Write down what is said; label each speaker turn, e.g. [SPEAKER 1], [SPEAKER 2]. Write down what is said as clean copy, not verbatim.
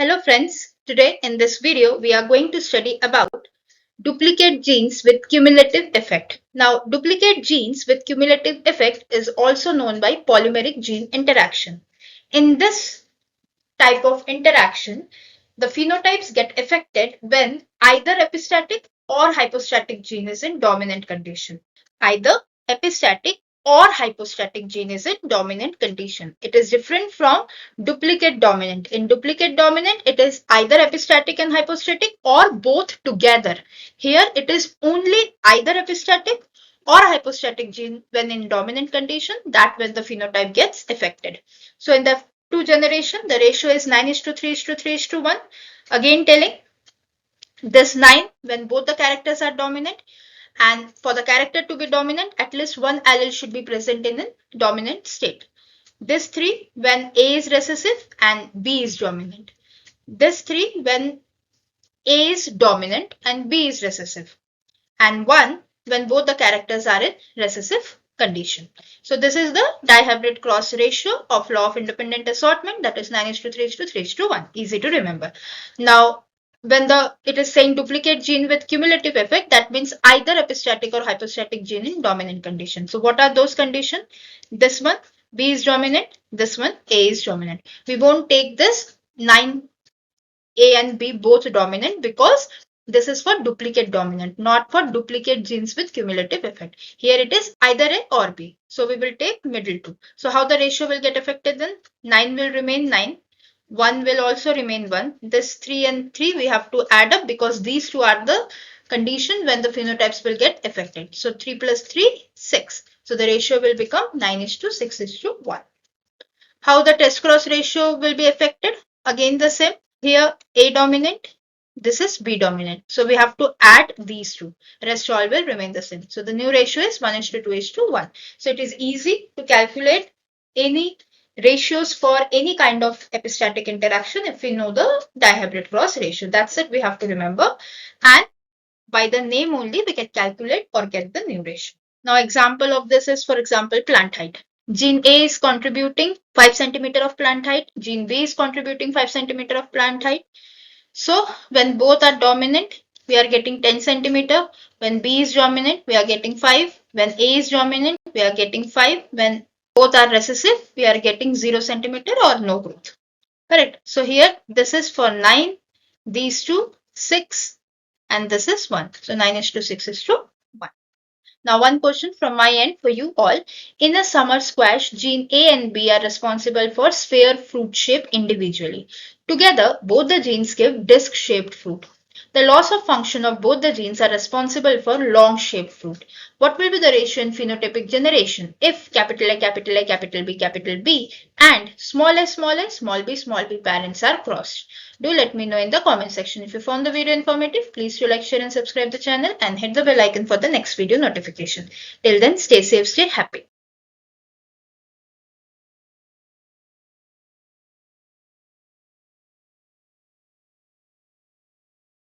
[SPEAKER 1] Hello friends, today in this video we are going to study about duplicate genes with cumulative effect. Now duplicate genes with cumulative effect is also known by polymeric gene interaction. In this type of interaction, the phenotypes get affected when either epistatic or hypostatic gene is in dominant condition. Either epistatic or hypostatic gene is in dominant condition. It is different from duplicate dominant. In duplicate dominant, it is either epistatic and hypostatic or both together. Here, it is only either epistatic or hypostatic gene when in dominant condition, that when the phenotype gets affected. So in the two generation, the ratio is 9:3:3:1. Again telling this 9 when both the characters are dominant, and for the character to be dominant, at least one allele should be present in a dominant state. This 3 when A is recessive and B is dominant. This 3 when A is dominant and B is recessive. And 1 when both the characters are in recessive condition. So this is the dihybrid cross ratio of law of independent assortment, that is 9:3:3:1. Easy to remember. Now when it is saying duplicate gene with cumulative effect, that means either epistatic or hypostatic gene in dominant condition. So what are those conditions? This one B is dominant, this one A is dominant. We won't take this 9 A and B both dominant because this is for duplicate dominant, not for duplicate genes with cumulative effect. Here it is either A or B. So we will take middle two. So how the ratio will get affected then? 9 will remain 9. 1 will also remain 1. This 3 and 3 we have to add up because these two are the condition when the phenotypes will get affected. So 3 plus 3, 6. So the ratio will become 9:6:1. How the test cross ratio will be affected? Again the same. Here A dominant, this is B dominant. So we have to add these two. Rest all will remain the same. So the new ratio is 1:2:1. So it is easy to calculate any ratios for any kind of epistatic interaction if we know the dihybrid cross ratio. That's it we have to remember. And by the name only we can calculate or get the new ratio. Now example of this is, for example, plant height. Gene A is contributing 5 centimeter of plant height. Gene B is contributing 5 centimeter of plant height. So when both are dominant, we are getting 10 centimeter. When B is dominant, we are getting 5. When A is dominant, we are getting 5. When both are recessive, we are getting 0 centimeter or no growth. Correct. So here this is for 9, these two 6, and this is 1. So 9:6:1. Now one question from my end for you all. In a summer squash, gene A and B are responsible for sphere fruit shape individually. Together, both the genes give disc-shaped fruit. The loss of function of both the genes are responsible for long-shaped fruit. What will be the ratio in phenotypic generation if capital A, capital A, capital B and small a, small b parents are crossed? Do let me know in the comment section. If you found the video informative, please do like, share and subscribe the channel and hit the bell icon for the next video notification. Till then, stay safe, stay happy.